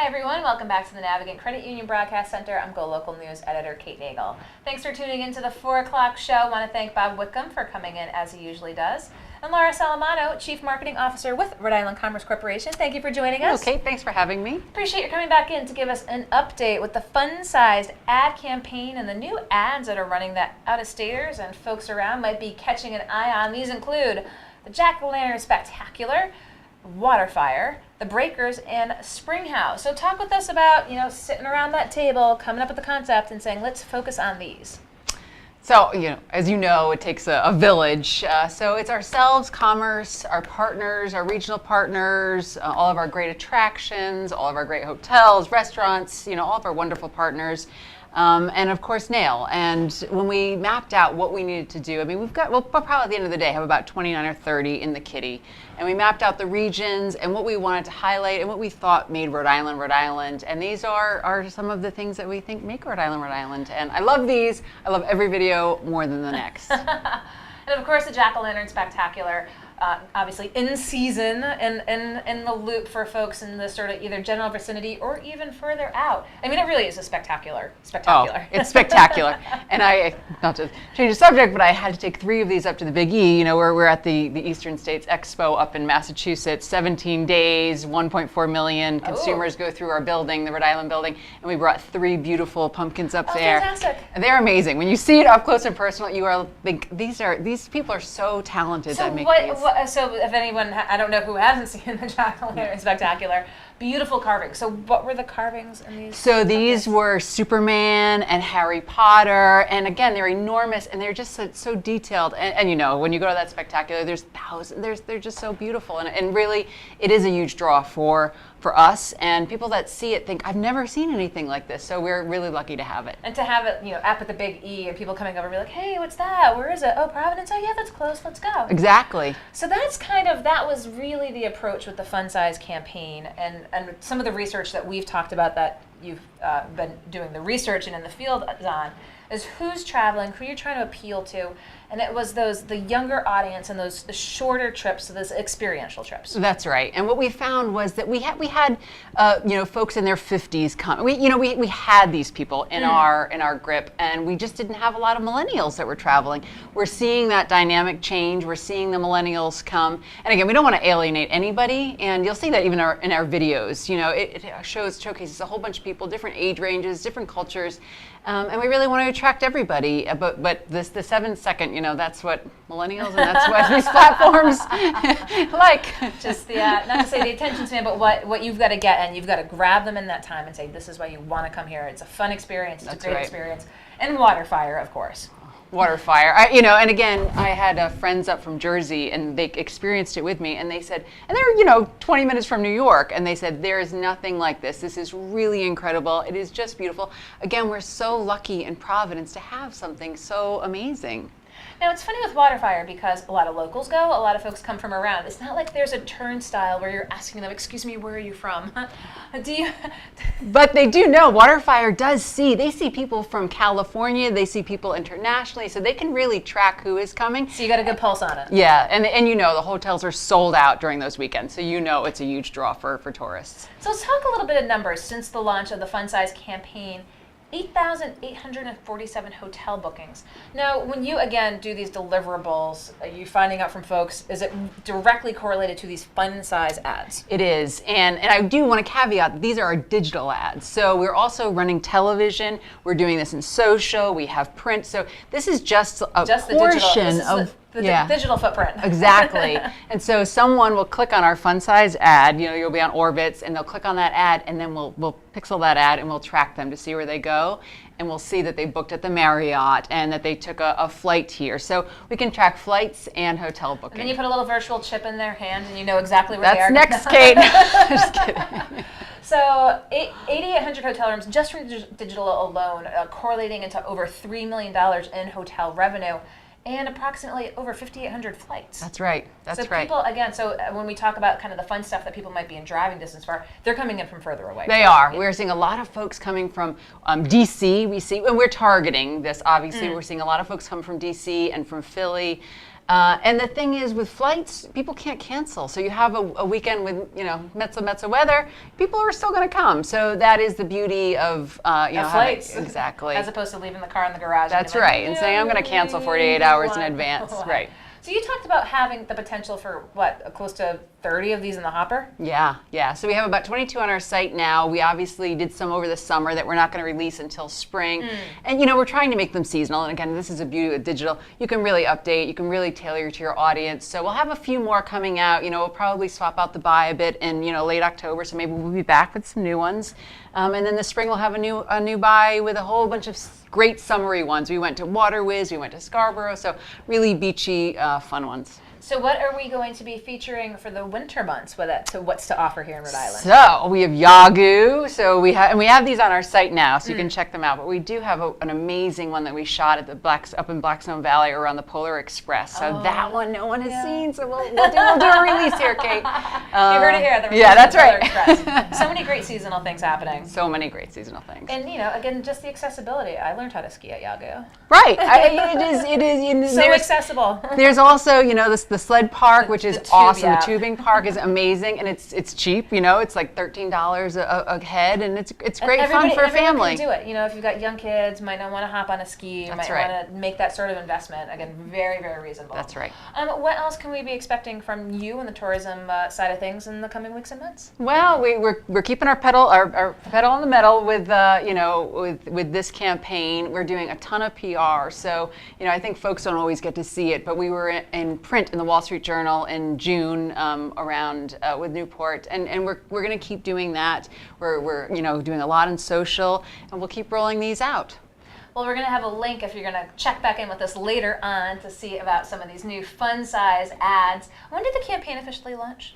Hi everyone, welcome back to the Navigant Credit Union Broadcast Center. I'm Go Local News Editor Kate Nagel. Thanks for tuning in to the 4 o'clock show. I want to thank Bob Wickham for coming in as he usually does. And Lara Salamano, Chief Marketing Officer with Rhode Island Commerce Corporation. Thank you for joining us. Okay, thanks for having me. Appreciate you coming back in to give us an update with the fun-sized ad campaign and the new ads that are running that out-of-staters and folks around might be catching an eye on. These include the Jack-O-Lantern Spectacular, Waterfire, the Breakers, and Springhouse. So talk with us about, sitting around that table, coming up with the concept and saying, let's focus on these. So, as you know, it takes a village. So it's ourselves, commerce, our partners, our regional partners, all of our great attractions, all of our great hotels, restaurants, all of our wonderful partners. And of course, Nail. And when we mapped out what we needed to do, we'll probably at the end of the day have about 29 or 30 in the kitty. And we mapped out the regions and what we wanted to highlight and what we thought made Rhode Island, Rhode Island. And these are some of the things that we think make Rhode Island, Rhode Island. And I love these. I love every video more than the next. And of course, the Jack-O-Lantern Spectacular. Obviously in season and in the loop for folks in the sort of either general vicinity or even further out. It really is a spectacular. Oh, it's spectacular. And not to change the subject, but I had to take 3 of these up to the Big E. We're at the Eastern States Expo up in Massachusetts, 17 days, 1.4 million consumers go through our building, the Rhode Island building, and we brought 3 beautiful pumpkins up there. Fantastic. And they're amazing. When you see it up close and personal, you are think these people are so talented that make these. So if anyone, I don't know who hasn't seen the Jack-O-Lantern Spectacular, beautiful carvings. So what were the carvings in these? So these were Superman and Harry Potter, and again, they're enormous, and they're just so detailed. And when you go to that Spectacular, there's thousands. They're just so beautiful, and really, it is a huge draw for us, and people that see it think, I've never seen anything like this, so we're really lucky to have it. And to have it, up at the Big E, and people coming over be like, hey, what's that? Where is it? Oh, Providence? Oh, yeah, that's close. Let's go. Exactly. So that was really the approach with the Fun Size campaign, and some of the research that we've talked about that you've been doing the research and in the field on, is who's traveling, who you're trying to appeal to, and it was the younger audience and the shorter trips, so those experiential trips. That's right. And what we found was that we had folks in their 50s come. We had these people in our grip, and we just didn't have a lot of millennials that were traveling. We're seeing that dynamic change. We're seeing the millennials come, and again, we don't want to alienate anybody, and you'll see that even in our videos. It showcases a whole bunch of people, different age ranges, different cultures. And we really want to attract everybody, but the 7-second, that's what millennials and that's what these platforms like. Just not to say the attention span, but what you've got to get, and you've got to grab them in that time and say, this is why you want to come here. It's a fun experience. It's a great experience. And Waterfire, of course. Waterfire, and again, I had friends up from Jersey, and they experienced it with me, and they said, and they're 20 minutes from New York, and they said, there is nothing like this. This is really incredible. It is just beautiful. Again, we're so lucky in Providence to have something so amazing. Now, it's funny with Waterfire because a lot of locals go, a lot of folks come from around. It's not like there's a turnstile where you're asking them, excuse me, where are you from? But they do know, Waterfire they see people from California, they see people internationally, so they can really track who is coming. So you got a good pulse on it. Yeah, and the hotels are sold out during those weekends, so it's a huge draw for tourists. So let's talk a little bit of numbers. Since the launch of the Fun Size campaign, 8,847 hotel bookings. Now, when you, again, do these deliverables, are you finding out from folks, is it directly correlated to these Fun Size ads? It is, and I do want to caveat, these are our digital ads. So we're also running television, we're doing this in social, we have print, so this is just a portion of the digital footprint. Exactly. And so someone will click on our Fun Size ad, you'll be on Orbitz, and they'll click on that ad, and then we'll pixel that ad, and we'll track them to see where they go, and we'll see that they booked at the Marriott and that they took a flight here. So we can track flights and hotel booking. And then you put a little virtual chip in their hand, and you know exactly where they are. That's next, Kate. Just kidding. So 8,800 hotel rooms just from digital alone, correlating into over $3 million in hotel revenue. And approximately over 5,800 flights. That's right. So people, again, when we talk about kind of the fun stuff that people might be in driving distance for, they're coming in from further away. They are. Yeah. We're seeing a lot of folks coming from D.C. And we're targeting this, obviously. We're seeing a lot of folks come from D.C. and from Philly. And the thing is, with flights, people can't cancel. So you have a weekend with, mezzo weather, people are still going to come. So that is the beauty of, flights. Exactly. As opposed to leaving the car in the garage. That's right. And saying, I'm going to cancel 48 hours in advance. Right. So you talked about having the potential for, close to 30 of these in the hopper? Yeah. So we have about 22 on our site now. We obviously did some over the summer that we're not going to release until spring. And, we're trying to make them seasonal. And again, this is the beauty of digital. You can really update. You can really tailor to your audience. So we'll have a few more coming out. We'll probably swap out the buy a bit in, late October. So maybe we'll be back with some new ones. And then this spring we'll have a new buy with a whole bunch of great summery ones. We went to Waterwiz, we went to Scarborough, so really beachy, fun ones. So what are we going to be featuring for the winter months with it? So what's to offer here in Rhode Island? So we have Yagoo. So we have these on our site now, so you can check them out. But we do have an amazing one that we shot at up in Blackstone Valley around the Polar Express. So that one no one has seen. So we'll do a release here, Kate. You heard it here. Yeah, that's right. Express. So many great seasonal things happening. So many great seasonal things. And again, just the accessibility. I learned how to ski at Yagoo. Right. It is. So accessible. There's also the sled park, which is awesome. Yeah. The tubing park is amazing, and it's cheap. It's like $13 a head, and it's great fun for a family. Everyone can do it. If you've got young kids, might not want to hop on a ski, That's might right. want to make that sort of investment. Again, very, very reasonable. That's right. What else can we be expecting from you on the tourism side of things in the coming weeks and months? Well, we're keeping our pedal on the metal with with this campaign. We're doing a ton of PR. So I think folks don't always get to see it, but we were in print in the Wall Street Journal in June around with Newport, and we're going to keep doing that. We're doing a lot on social, and we'll keep rolling these out. Well, we're going to have a link if you're going to check back in with us later on to see about some of these new fun size ads. When did the campaign officially launch?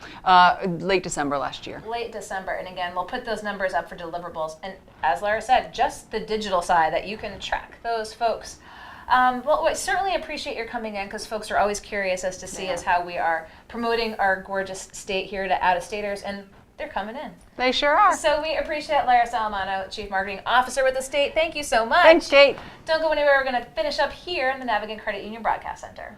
Late December last year. Late December. And again, we'll put those numbers up for deliverables. And as Lara said, just the digital side that you can track those folks. Well, we certainly appreciate your coming in because folks are always curious as to see how we are promoting our gorgeous state here to out-of-staters, and they're coming in. They sure are. So we appreciate Lara Salamano, Chief Marketing Officer with the state. Thank you so much. Thanks, Kate. Don't go anywhere. We're going to finish up here in the Navigant Credit Union Broadcast Center.